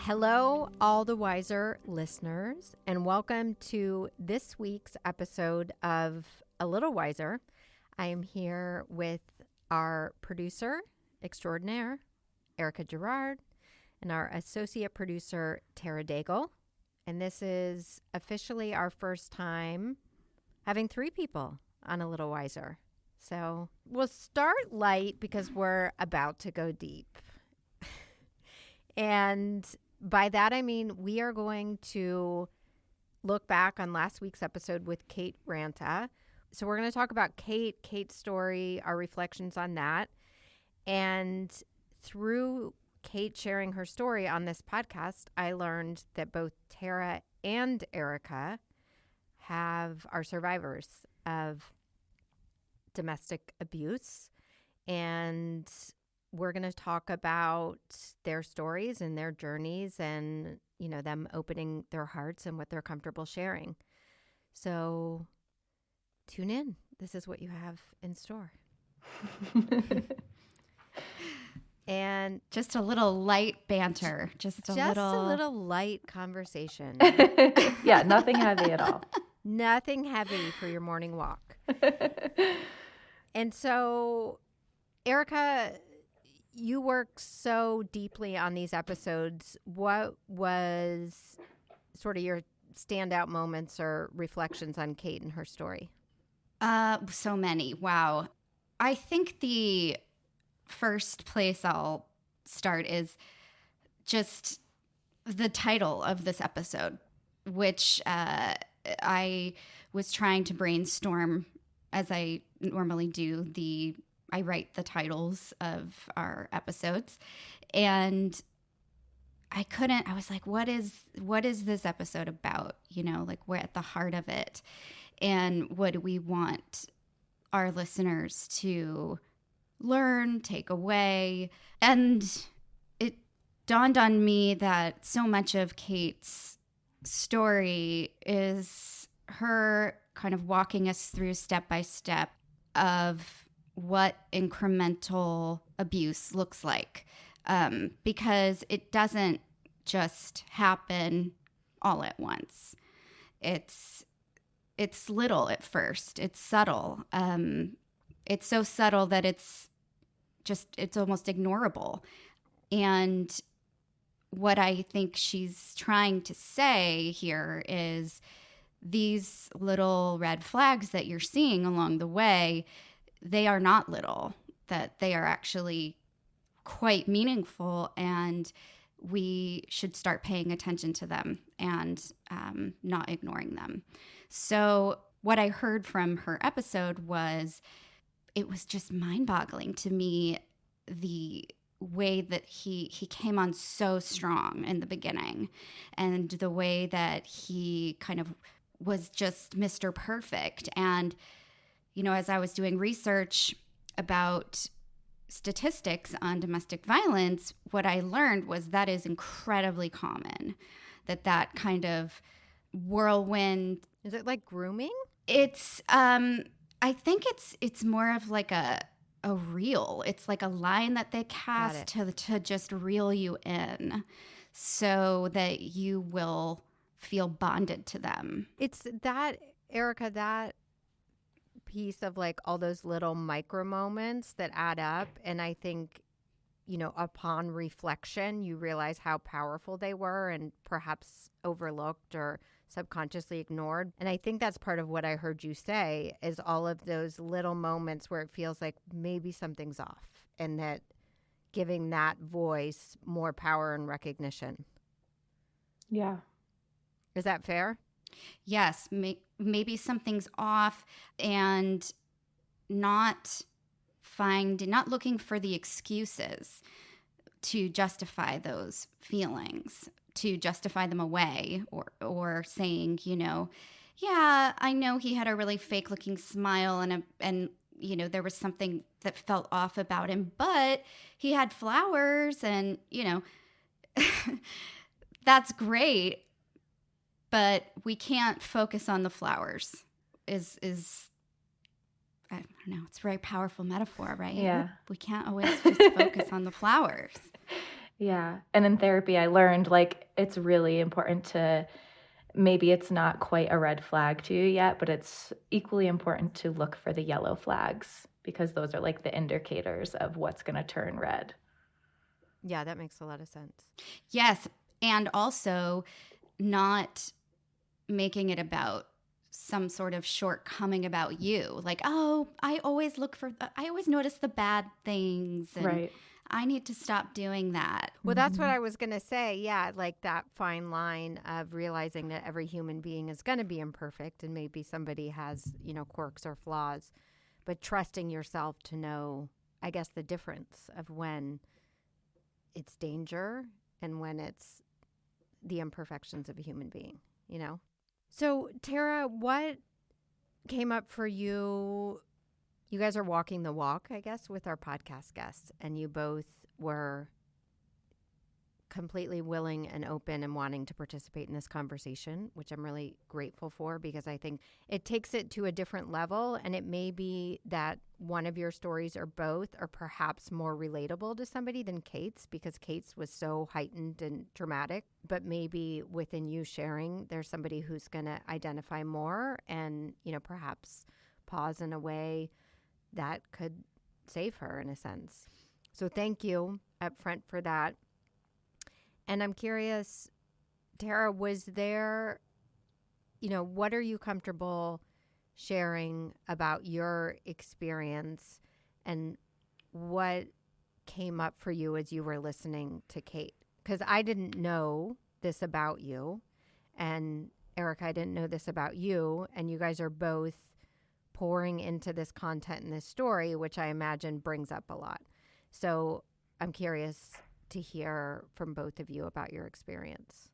Hello, all the wiser listeners, and welcome to this week's episode of A Little Wiser. I am here with our producer extraordinaire, Erica Gerard, and our associate producer, Tara Daigle. And this is officially our first time having three people on A Little Wiser. So we'll start light because we're about to go deep. And by that, I mean, we are going to look back on last week's episode with Kate Ranta. So we're going to talk about Kate's story, our reflections on that. And through Kate sharing her story on this podcast, I learned that both Tara and Erica are survivors of domestic abuse. And we're going to talk about their stories and their journeys and, you know, them opening their hearts and what they're comfortable sharing. So tune in. This is what you have in store. And just a little light banter. Just a little light conversation. Yeah, nothing heavy at all. Nothing heavy for your morning walk. And so, Erica, you work so deeply on these episodes. What was sort of your standout moments or reflections on Kate and her story? So many. Wow. I think the first place I'll start is just the title of this episode, which I was trying to brainstorm as I normally do. I write the titles of our episodes, and I was like, what is this episode about? You know, like, we're at the heart of it. And what do we want our listeners to learn, take away? And it dawned on me that so much of Kate's story is her kind of walking us through step by step of what incremental abuse looks like, because it doesn't just happen all at once. It's little at first. It's subtle. It's so subtle that it's almost ignorable. And what I think she's trying to say here is these little red flags that you're seeing along the way, they are not little, that they are actually quite meaningful, and we should start paying attention to them and not ignoring them. So what I heard from her episode it was just mind-boggling to me, the way that he came on so strong in the beginning, and the way that he kind of was just Mr. Perfect. And you know, as I was doing research about statistics on domestic violence, what I learned was that is incredibly common, that kind of whirlwind. Is it like grooming? It's, I think it's more of like a reel. It's like a line that they cast to just reel you in so that you will feel bonded to them. It's that, Erica, that piece of like all those little micro moments that add up. And I think, you know, upon reflection, you realize how powerful they were and perhaps overlooked or subconsciously ignored. And I think that's part of what I heard you say, is all of those little moments where it feels like maybe something's off, and that giving that voice more power and recognition. Yeah. Is that fair? Yes, maybe something's off, and not looking for the excuses to justify those feelings, to justify them away, or saying, you know, yeah, I know he had a really fake looking smile and you know, there was something that felt off about him, but he had flowers and, you know, that's great. But we can't focus on the flowers is I don't know, it's a very powerful metaphor, right? Yeah. We can't always just focus on the flowers. Yeah. And in therapy, I learned like it's really important to, maybe it's not quite a red flag to you yet, but it's equally important to look for the yellow flags because those are like the indicators of what's going to turn red. Yeah, that makes a lot of sense. Yes. And also not making it about some sort of shortcoming about you. Like, oh, I always notice the bad things and Right. I need to stop doing that. Well, that's what I was going to say. Yeah, like that fine line of realizing that every human being is going to be imperfect and maybe somebody has, quirks or flaws, but trusting yourself to know, I guess, the difference of when it's danger and when it's the imperfections of a human being. So, Tara, what came up for you? You guys are walking the walk, I guess, with our podcast guests, and you both were completely willing and open and wanting to participate in this conversation, which I'm really grateful for because I think it takes it to a different level. And it may be that one of your stories or both are perhaps more relatable to somebody than Kate's because Kate's was so heightened and dramatic. But maybe within you sharing, there's somebody who's going to identify more and, perhaps pause in a way that could save her in a sense. So thank you up front for that. And I'm curious, Tara, was there, what are you comfortable sharing about your experience and what came up for you as you were listening to Kate? Because I didn't know this about you. And Erica, I didn't know this about you. And you guys are both pouring into this content in this story, which I imagine brings up a lot. So I'm curious to hear from both of you about your experience.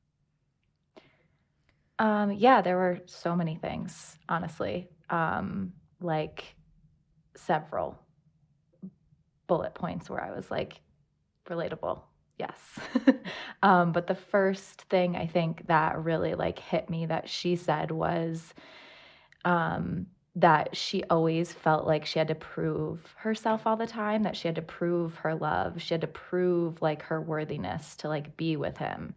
Yeah, there were so many things, honestly, like several bullet points where I was like, relatable. Yes. But the first thing I think that really like hit me that she said was, that she always felt like she had to prove herself all the time, that she had to prove her love. She had to prove like her worthiness to like be with him.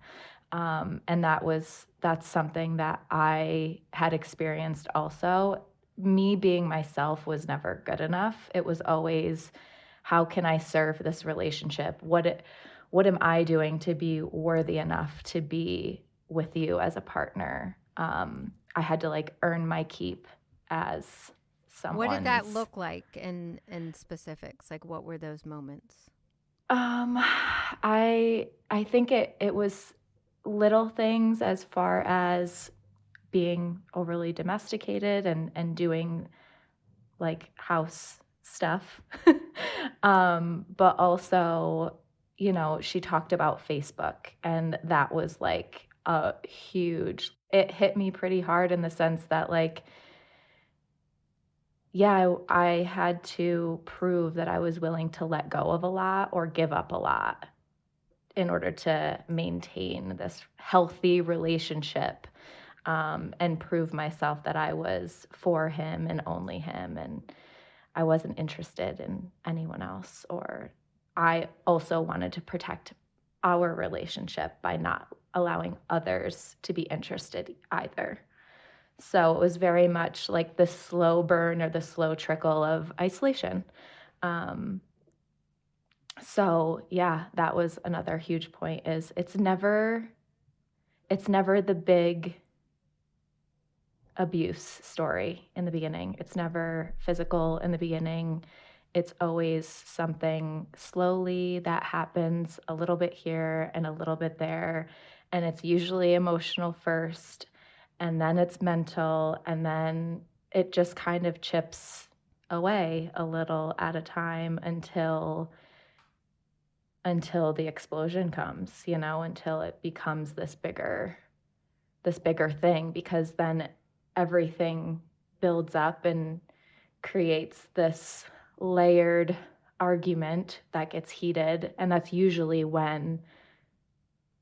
And that's something that I had experienced also. Me being myself was never good enough. It was always, how can I serve this relationship? What am I doing to be worthy enough to be with you as a partner? I had to like earn my keep as someone. What did that look like in specifics? Like, what were those moments? I think it was little things as far as being overly domesticated and doing like house stuff. But also, she talked about Facebook, and that was like a huge, it hit me pretty hard in the sense that like, yeah, I had to prove that I was willing to let go of a lot or give up a lot in order to maintain this healthy relationship, and prove myself that I was for him and only him, and I wasn't interested in anyone else. Or I also wanted to protect our relationship by not allowing others to be interested either. So it was very much like the slow burn or the slow trickle of isolation. So yeah, that was another huge point, is it's never the big abuse story in the beginning. It's never physical in the beginning. It's always something slowly that happens a little bit here and a little bit there. And it's usually emotional first, and then it's mental, and then it just kind of chips away a little at a time until the explosion comes, until it becomes this bigger thing, because then everything builds up and creates this layered argument that gets heated, and that's usually when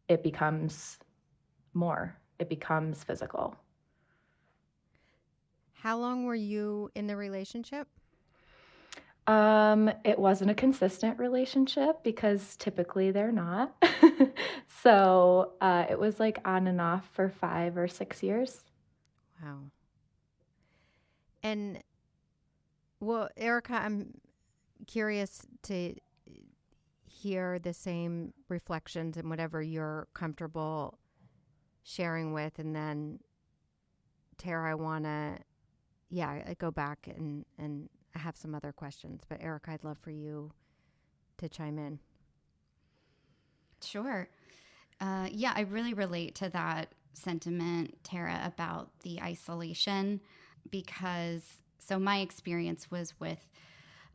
it becomes physical. How long were you in the relationship? It wasn't a consistent relationship because typically they're not. So it was like on and off for 5 or 6 years. Wow. And well, Erica, I'm curious to hear the same reflections and whatever you're comfortable sharing with. And then, Tara, I want to, I go back and I have some other questions. But Erica, I'd love for you to chime in. Sure. I really relate to that sentiment, Tara, about the isolation because so my experience was with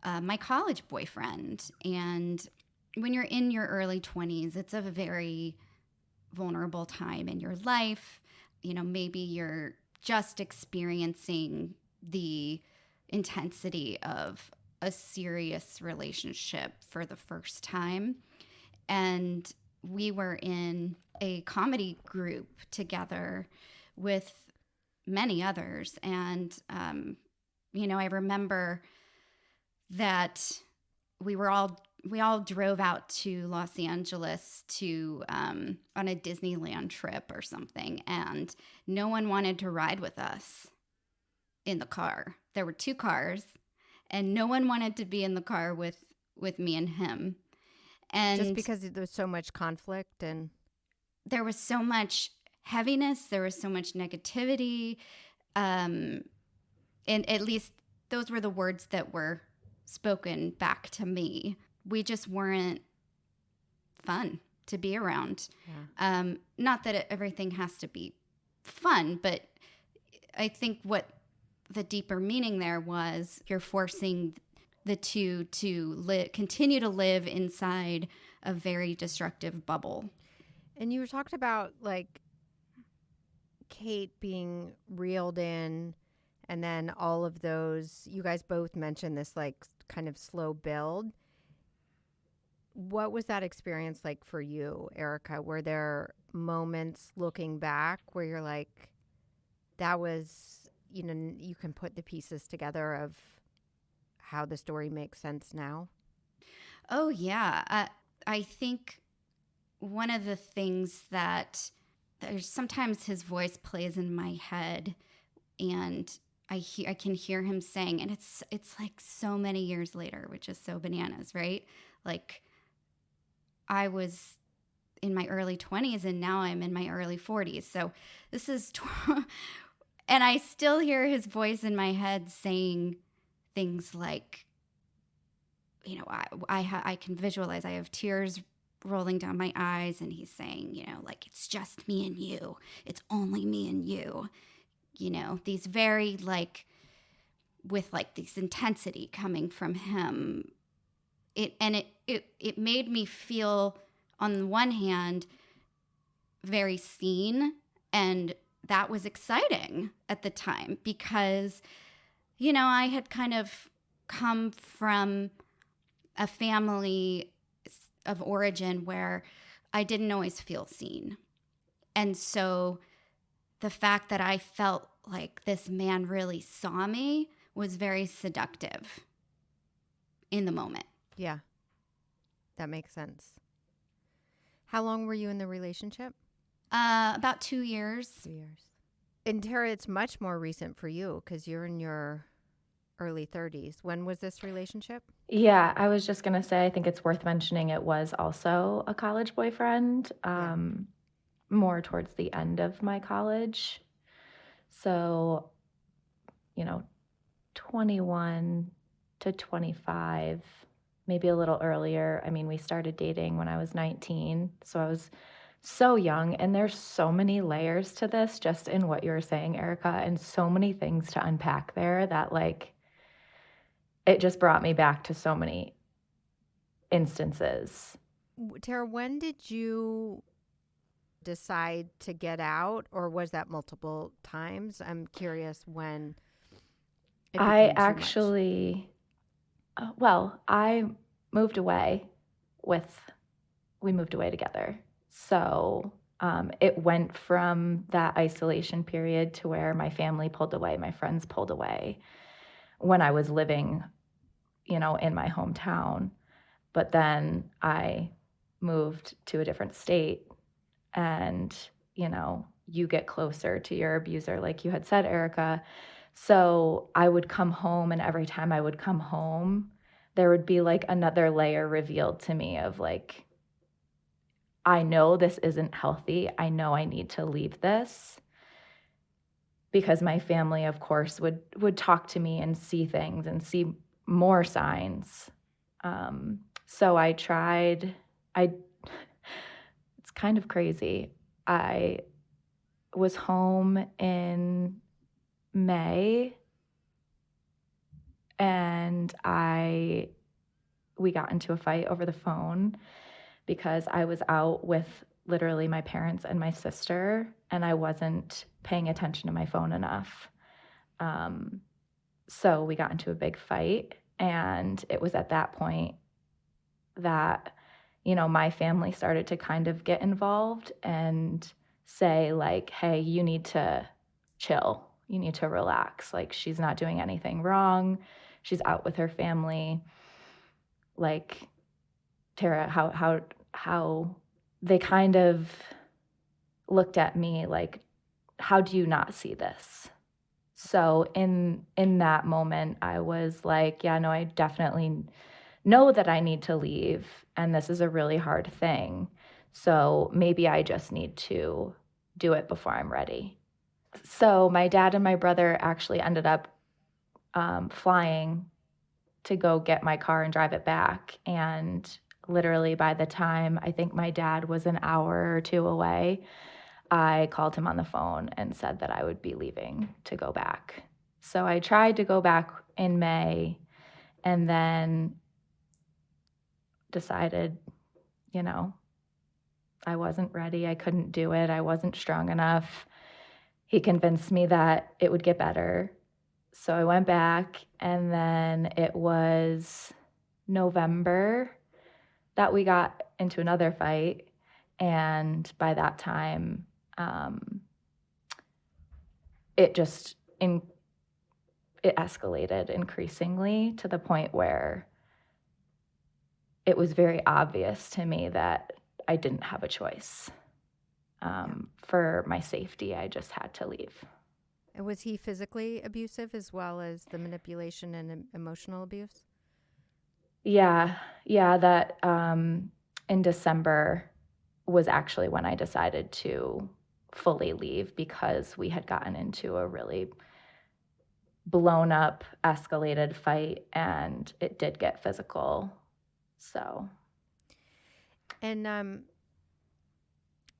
my college boyfriend. And when you're in your early 20s, it's a very vulnerable time in your life. You know, maybe you're just experiencing the intensity of a serious relationship for the first time. And we were in a comedy group together with many others. And, I remember that we all drove out to Los Angeles to on a Disneyland trip or something, and no one wanted to ride with us in the car. There were 2 cars, and no one wanted to be in the car with me and him. And just because there's so much conflict and there was so much heaviness, there was so much negativity, and at least those were the words that were spoken back to me. We just weren't fun to be around. Yeah. Not that everything has to be fun, but I think what the deeper meaning there was you're forcing the two to continue to live inside a very destructive bubble. And you talked about like Kate being reeled in, and then all of those, you guys both mentioned this like kind of slow build. What was that experience like for you, Erica? Were there moments looking back where you're like, that was, you can put the pieces together of how the story makes sense now? Oh, yeah. I think one of the things that there's sometimes his voice plays in my head and I can hear him saying, and it's like so many years later, which is so bananas, right? Like I was in my early 20s and now I'm in my early 40s. So this is, and I still hear his voice in my head saying things like, I can visualize, I have tears rolling down my eyes and he's saying, like, it's just me and you. It's only me and you. These very like, with like this intensity coming from him. It made me feel, on the one hand, very seen, and that was exciting at the time because, I had kind of come from a family of origin where I didn't always feel seen. And so the fact that I felt like this man really saw me was very seductive in the moment. Yeah, that makes sense. How long were you in the relationship? About 2 years. 2 years. And Tara, it's much more recent for you because you're in your early 30s. When was this relationship? Yeah, I was just going to say, I think it's worth mentioning it was also a college boyfriend, more towards the end of my college. So, 21 to 25, maybe a little earlier. I mean, we started dating when I was 19, so I was so young. And there's so many layers to this, just in what you were saying, Erica, and so many things to unpack there that, like, it just brought me back to so many instances. Tara, when did you decide to get out, or was that multiple times? I'm curious when it became too much. I moved away we moved away together. So it went from that isolation period to where my family pulled away, my friends pulled away when I was living, in my hometown. But then I moved to a different state, and, you get closer to your abuser, like you had said, Erica. So I would come home, and every time I would come home, there would be like another layer revealed to me of like, I know this isn't healthy. I know I need to leave this, because my family, of course, would talk to me and see things and see more signs. So I tried. It's kind of crazy. I was home in May, and we got into a fight over the phone because I was out with literally my parents and my sister, and I wasn't paying attention to my phone enough. So we got into a big fight, and it was at that point that, my family started to kind of get involved and say like, hey, you need to chill. You need to relax. Like, she's not doing anything wrong. She's out with her family. Like, Tara, how they kind of looked at me like, how do you not see this? So in that moment, I was like, yeah, no, I definitely know that I need to leave, and this is a really hard thing. So maybe I just need to do it before I'm ready. So my dad and my brother actually ended up flying to go get my car and drive it back. And literally by the time I think my dad was an hour or two away, I called him on the phone and said that I would be leaving to go back. So I tried to go back in May, and then decided, I wasn't ready. I couldn't do it. I wasn't strong enough. He convinced me that it would get better. So I went back, and then it was November that we got into another fight. And by that time, it escalated increasingly to the point where it was very obvious to me that I didn't have a choice. For my safety, I just had to leave. And was he physically abusive as well as the manipulation and emotional abuse? Yeah, that in December was actually when I decided to fully leave, because we had gotten into a really blown up, escalated fight, and it did get physical. So. And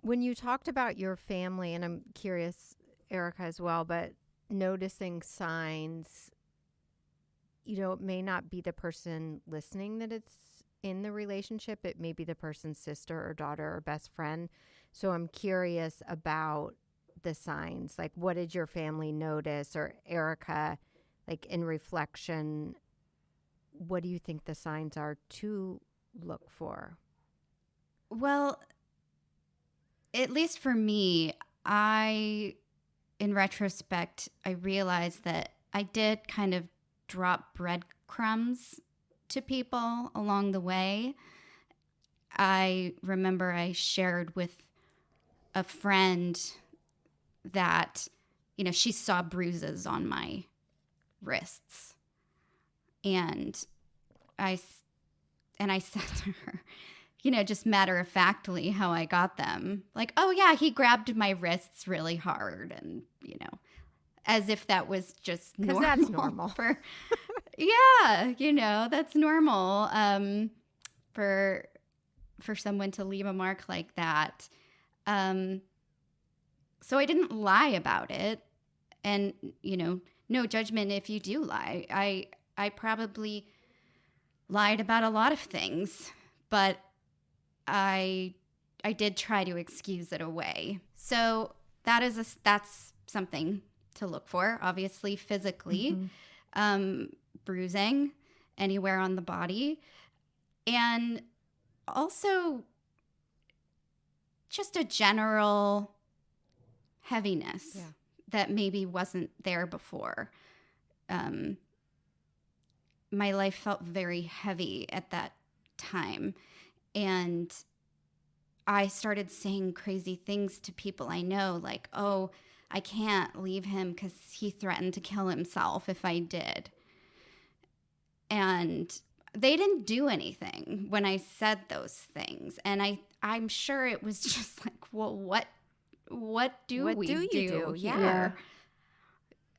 when you talked about your family, and I'm curious, Erica, as well, but noticing signs, it may not be the person listening that it's in the relationship. It may be the person's sister or daughter or best friend. So I'm curious about the signs. Like, what did your family notice? Or Erica, like in reflection, what do you think the signs are to look for? Well, at least for me, in retrospect, I realized that I did kind of drop breadcrumbs to people along the way. I remember I shared with a friend that, she saw bruises on my wrists. And I said to her, just matter-of-factly how I got them. Like, oh, yeah, he grabbed my wrists really hard. And, as if that was just normal. Because that's normal. Yeah, that's normal for someone to leave a mark like that. So I didn't lie about it. And, no judgment if you do lie. I probably lied about a lot of things, but I did try to excuse it away. So that's something to look for. Obviously, physically, bruising anywhere on the body, and also just a general heaviness that maybe wasn't there before. my life felt very heavy at that time. And I started saying crazy things to people I know, like, oh, I can't leave him because he threatened to kill himself if I did. And they didn't do anything when I said those things. And I'm sure it was just like, well, what do we do here? Yeah.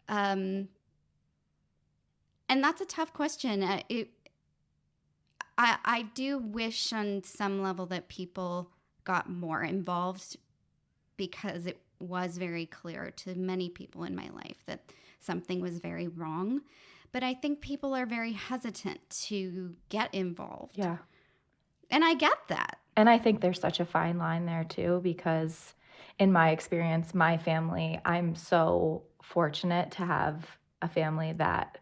And that's a tough question. I do wish on some level that people got more involved, because it was very clear to many people in my life that something was very wrong. But I think people are very hesitant to get involved. Yeah. And I get that. And I think there's such a fine line there too, because in my experience, my family, I'm so fortunate to have a family that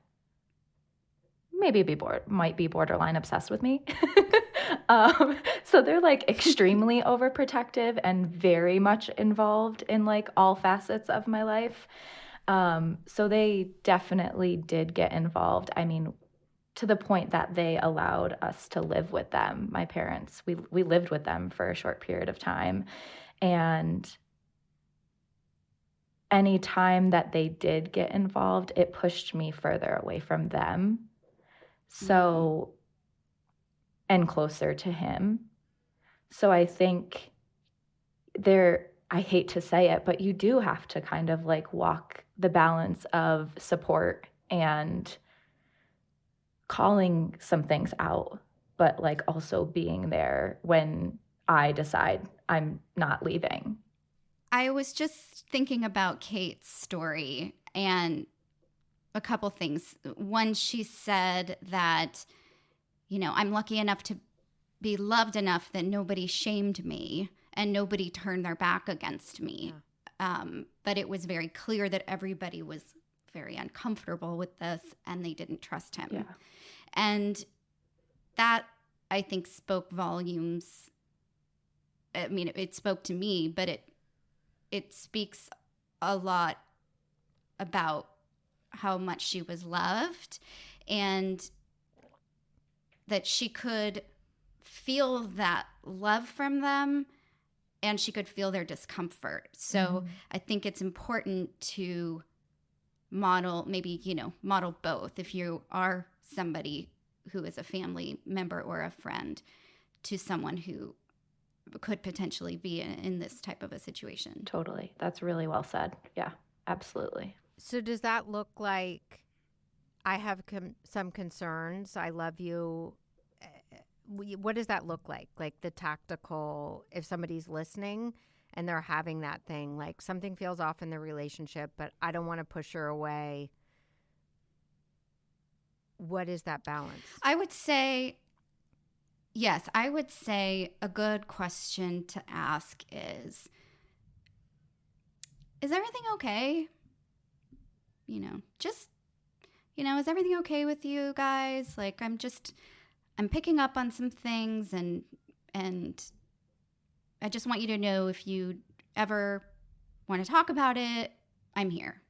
might be borderline obsessed with me. So they're like extremely overprotective and very much involved in like all facets of my life. So they definitely did get involved. I mean, to the point that they allowed us to live with them. My parents, we lived with them for a short period of time. And any time that they did get involved, it pushed me further away from them. So, and closer to him. So I think I hate to say it, but you do have to kind of like walk the balance of support and calling some things out, but like also being there when I decide I'm not leaving. I was just thinking about Kate's story and a couple things. One, she said that, I'm lucky enough to be loved enough that nobody shamed me and nobody turned their back against me. Yeah. But it was very clear that everybody was very uncomfortable with this and they didn't trust him. Yeah. And that, I think, spoke volumes. I mean, it spoke to me, but it speaks a lot about how much she was loved and that she could feel that love from them and she could feel their discomfort. So I think it's important to model both. If you are somebody who is a family member or a friend to someone who could potentially be in this type of a situation. Totally. That's really well said. Yeah, absolutely. So does that look like I have some concerns? I love you. What does that look like? Like the tactical, if somebody's listening and they're having that thing, like something feels off in the relationship, but I don't want to push her away. What is that balance? I would say, yes, a good question to ask is everything okay? Is everything okay with you guys? Like, I'm picking up on some things and I just want you to know if you ever want to talk about it, I'm here.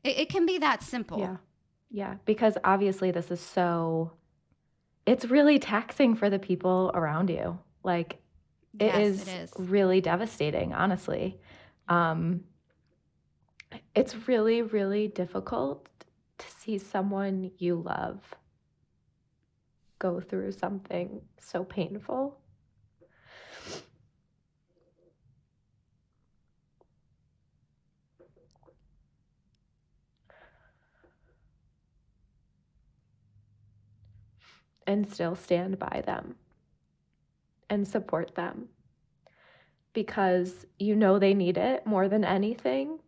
It can be that simple. Yeah. Yeah. Because obviously this is it's really taxing for the people around you. Like it is really devastating, honestly. It's really, really difficult to see someone you love go through something so painful. And still stand by them and support them because they need it more than anything,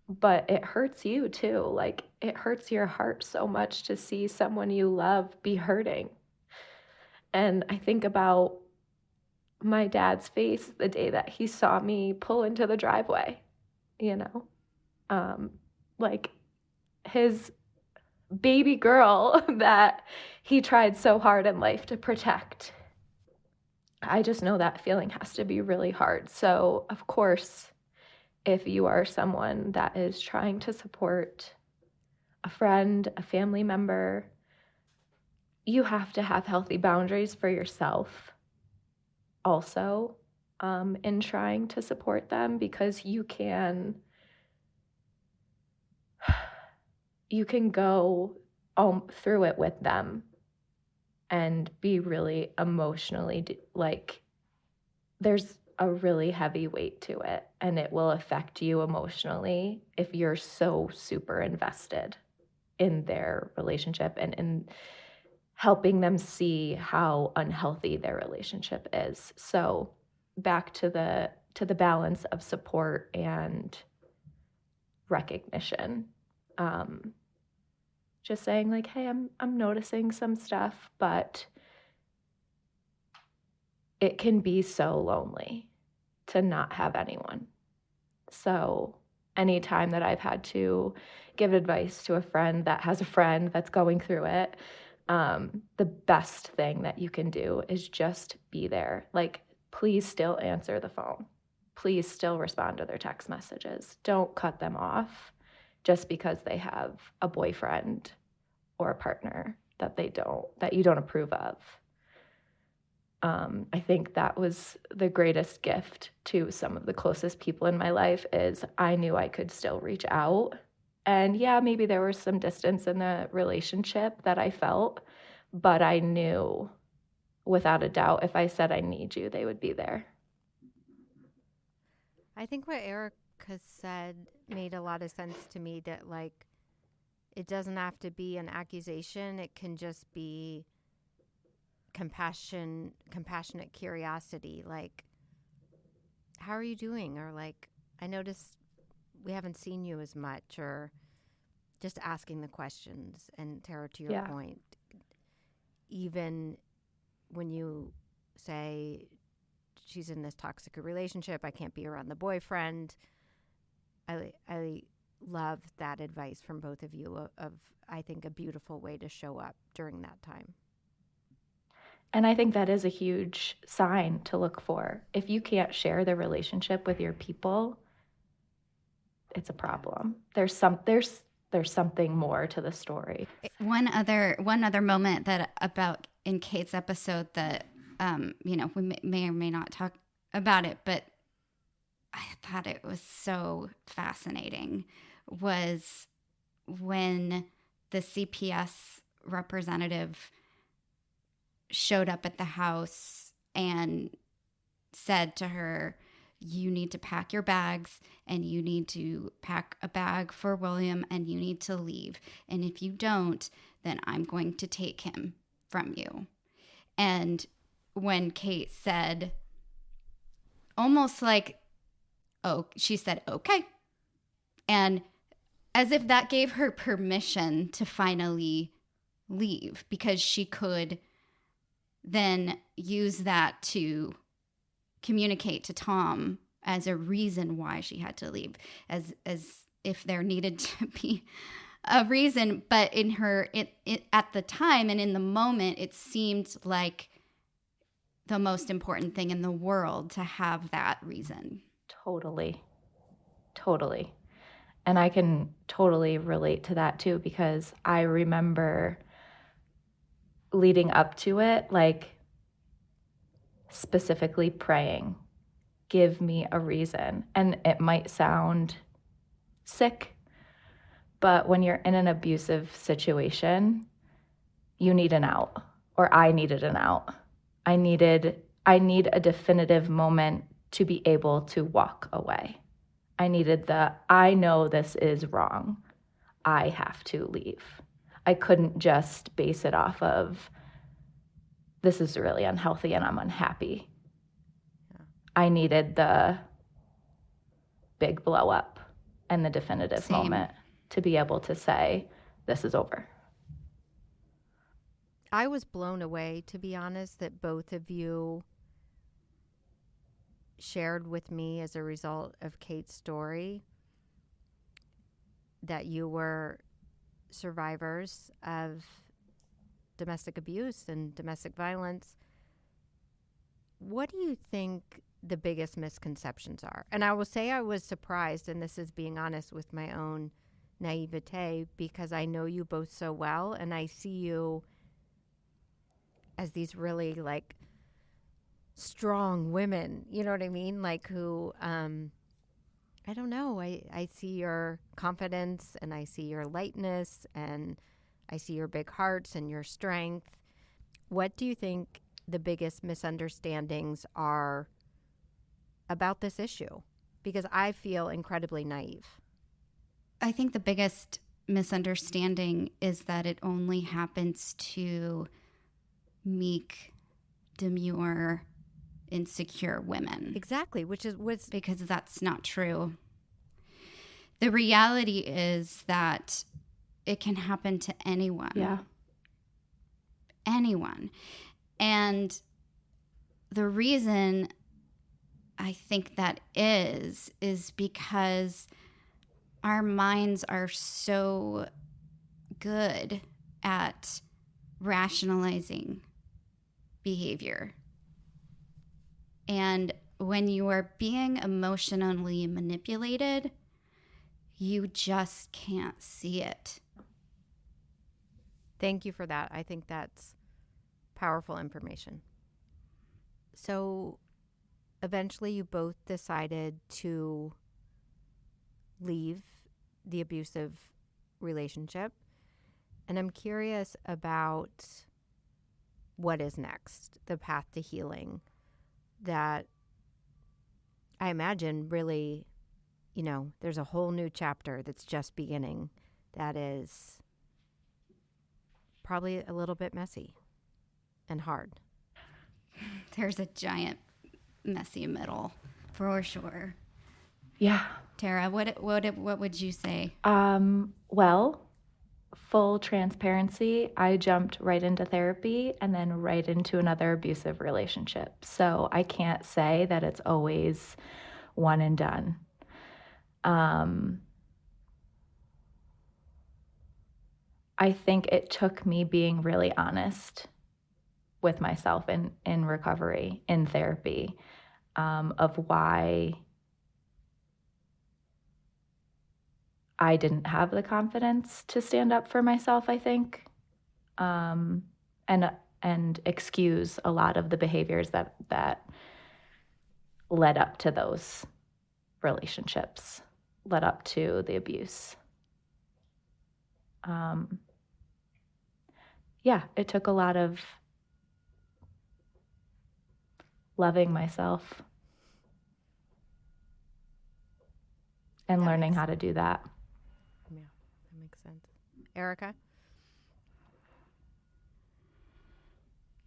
but it hurts you too. Like it hurts your heart so much to see someone you love be hurting. And I think about my dad's face the day that he saw me pull into the driveway, like his baby girl that he tried so hard in life to protect. I just know that feeling has to be really hard. So, of course, if you are someone that is trying to support a friend, a family member, you have to have healthy boundaries for yourself also, in trying to support them, because you can go through it with them and be really emotionally like, there's a really heavy weight to it, and it will affect you emotionally if you're so super invested in their relationship and in helping them see how unhealthy their relationship is. So back to the balance of support and recognition. Just saying, like, hey, I'm noticing some stuff, but it can be so lonely to not have anyone. So anytime that I've had to give advice to a friend that has a friend that's going through it, the best thing that you can do is just be there. Like, please still answer the phone. Please still respond to their text messages. Don't cut them off just because they have a boyfriend or a partner that you don't approve of. I think that was the greatest gift to some of the closest people in my life, is I knew I could still reach out. And yeah, maybe there was some distance in the relationship that I felt, but I knew without a doubt, if I said I need you, they would be there. I think what Erica said made a lot of sense to me, that like, it doesn't have to be an accusation. It can just be compassionate curiosity. Like, how are you doing? Or like, I noticed we haven't seen you as much, or just asking the questions. And Tara, to your point, even when you say she's in this toxic relationship, I can't be around the boyfriend, I love that advice from both of you of I think a beautiful way to show up during that time. And I think that is a huge sign to look for. If you can't share the relationship with your people, it's a problem. There's something more to the story. One other moment that about in Kate's episode that we may or may not talk about it, but I thought it was so fascinating, was when the CPS representative showed up at the house and said to her, you need to pack your bags, and you need to pack a bag for William, and you need to leave. And if you don't, then I'm going to take him from you. And when Kate said, almost like, oh, she said, okay. And as if that gave her permission to finally leave, because she could then use that to communicate to Tom as a reason why she had to leave, as if there needed to be a reason. But in her, it at the time and in the moment, it seemed like the most important thing in the world to have that reason. Totally. And I can totally relate to that too, because I remember leading up to it, like, specifically praying, give me a reason. And it might sound sick, but when you're in an abusive situation, you need an out, or I needed an out. I need a definitive moment to be able to walk away. I know this is wrong. I have to leave. I couldn't just base it off of, this is really unhealthy and I'm unhappy. Yeah. I needed the big blow up and the definitive moment to be able to say, this is over. I was blown away, to be honest, that both of you shared with me, as a result of Kate's story, that you were survivors of domestic abuse and domestic violence. What do you think the biggest misconceptions are? And I will say I was surprised, and this is being honest with my own naivete, because I know you both so well, and I see you as these really like strong women, you know what I mean? Like who, I don't know. I see your confidence and I see your lightness and I see your big hearts and your strength. What do you think the biggest misunderstandings are about this issue? Because I feel incredibly naive. I think the biggest misunderstanding is that it only happens to meek, demure, insecure women. Exactly, which is what's because that's not true. The reality is that it can happen to anyone. Yeah. Anyone. And the reason I think that is because our minds are so good at rationalizing behavior. And when you are being emotionally manipulated, you just can't see it. Thank you for that. I think that's powerful information. So eventually you both decided to leave the abusive relationship. And I'm curious about what is next, the path to healing that I imagine really, you know, there's a whole new chapter that's just beginning that is probably a little bit messy and hard. There's a giant messy middle for sure. Yeah. Tara, what would you say? Well, full transparency, I jumped right into therapy and then right into another abusive relationship. So I can't say that it's always one and done. I think it took me being really honest with myself in recovery, in therapy, of why I didn't have the confidence to stand up for myself, I think, and excuse a lot of the behaviors that led up to those relationships, led up to the abuse. Yeah, it took a lot of loving myself and learning how to do that. Yeah, that makes sense. Erica?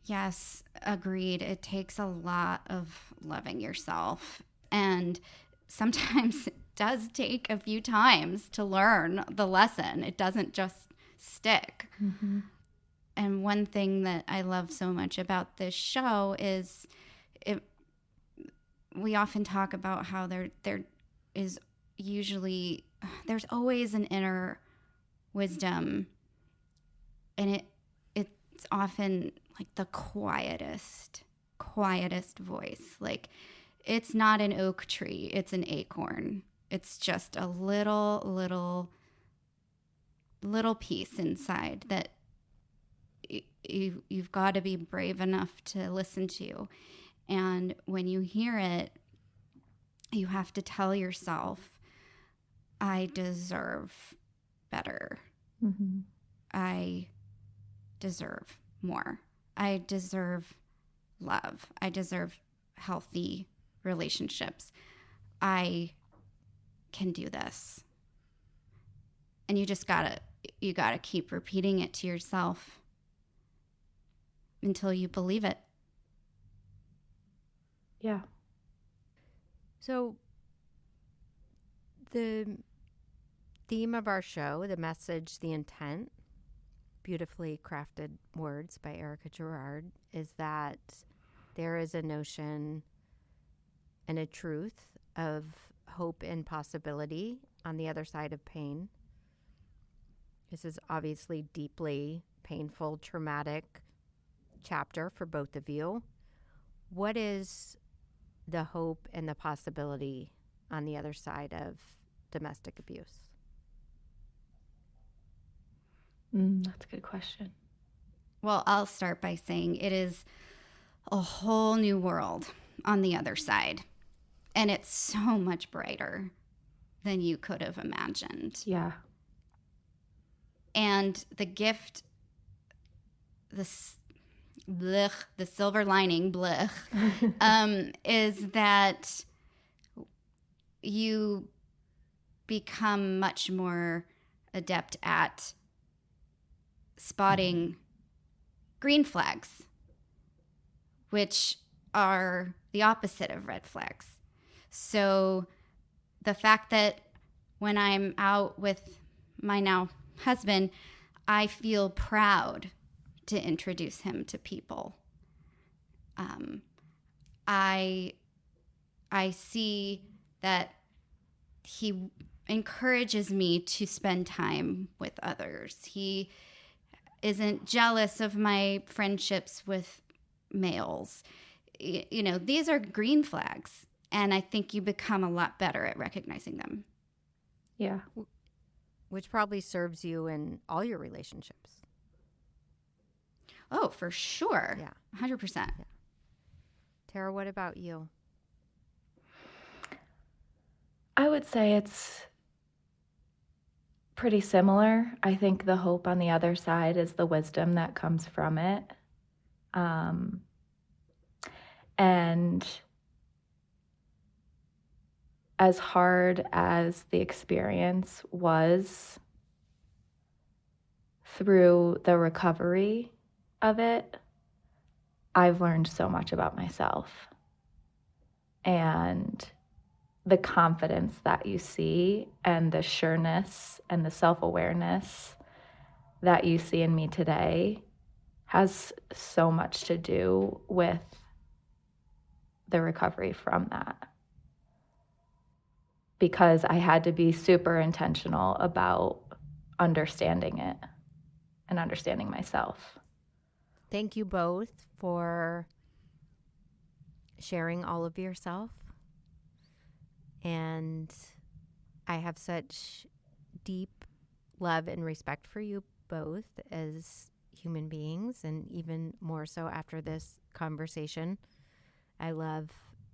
Yes, agreed. It takes a lot of loving yourself. And sometimes it does take a few times to learn the lesson. It doesn't just stick. Mm-hmm. And one thing that I love so much about this show is we often talk about how there is usually, there's always an inner wisdom, and it's often like the quietest voice. Like, it's not an oak tree, it's an acorn. It's just a little piece inside that you've got to be brave enough to listen to. And when you hear it, you have to tell yourself, I deserve better. Mm-hmm. I deserve more. I deserve love. I deserve healthy relationships. I can do this. And you gotta keep repeating it to yourself until you believe it. Yeah. So the theme of our show, the message, the intent, beautifully crafted words by Erica Gerard, is that there is a notion and a truth of hope and possibility on the other side of pain. This is obviously deeply painful, traumatic chapter for both of you. What is the hope and the possibility on the other side of domestic abuse? That's a good question. Well, I'll start by saying it is a whole new world on the other side. And it's so much brighter than you could have imagined. Yeah. And the gift, the silver lining, is that you become much more adept at spotting green flags, which are the opposite of red flags. So the fact that when I'm out with my now husband, I feel proud to introduce him to people. I see that he encourages me to spend time with others. He isn't jealous of my friendships with males. You know, these are green flags, and I think you become a lot better at recognizing them. Yeah. Which probably serves you in all your relationships. Oh, for sure. Yeah. 100%. Yeah. Tara, what about you? I would say it's pretty similar. I think the hope on the other side is the wisdom that comes from it. And as hard as the experience was, through the recovery of it, I've learned so much about myself. And the confidence that you see and the sureness and the self-awareness that you see in me today has so much to do with the recovery from that. Because I had to be super intentional about understanding it and understanding myself. Thank you both for sharing all of yourself. And I have such deep love and respect for you both as human beings, and even more so after this conversation. I love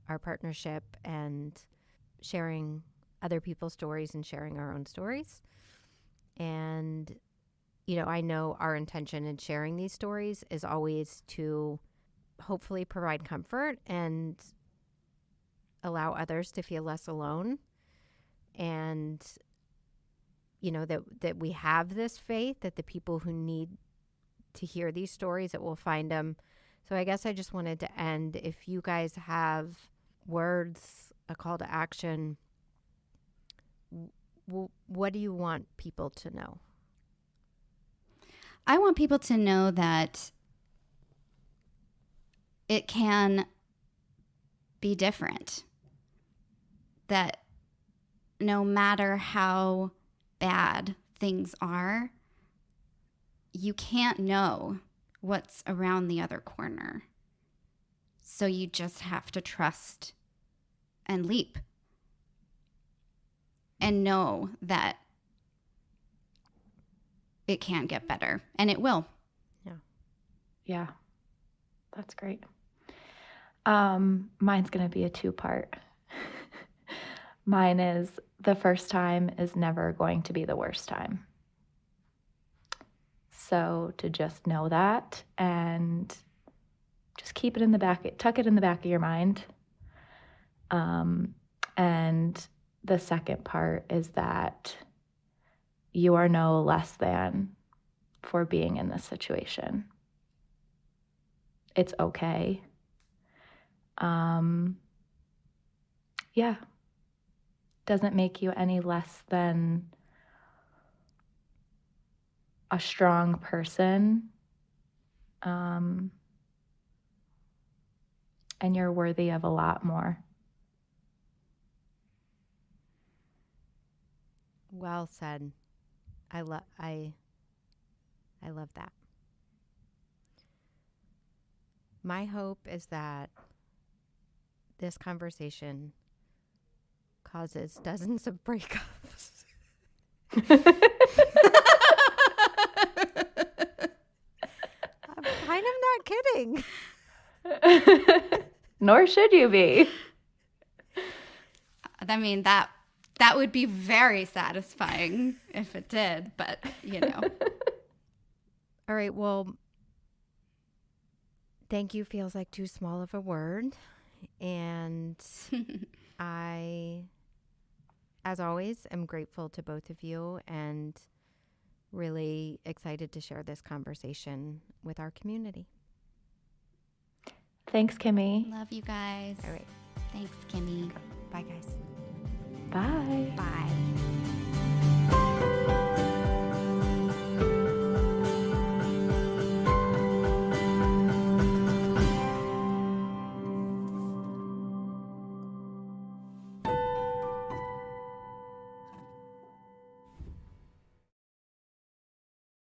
our partnership and sharing other people's stories and sharing our own stories. And, you know, I know our intention in sharing these stories is always to hopefully provide comfort and allow others to feel less alone. And, you know, that we have this faith that the people who need to hear these stories, that we'll find them. So I guess I just wanted to end, if you guys have words, a call to action, what do you want people to know? I want people to know that it can be different. That no matter how bad things are, you can't know what's around the other corner. So you just have to trust and leap. And know that it can get better, and it will. Yeah, that's great. Mine's going to be a 2-part. Mine is, the first time is never going to be the worst time. So to just know that and just keep it in the back, tuck it in the back of your mind. And the second part is that you are no less than for being in this situation. It's okay. Yeah. Doesn't make you any less than a strong person. And you're worthy of a lot more. Well said. I love that. My hope is that this conversation causes dozens of breakups. kidding. Nor should you be. I mean, that would be very satisfying if it did, but, All right, well, thank you feels like too small of a word. And I, as always, am grateful to both of you and really excited to share this conversation with our community. Thanks, Kimi. Love you guys. All right. Thanks, Kimi. Bye, guys. Bye. Bye.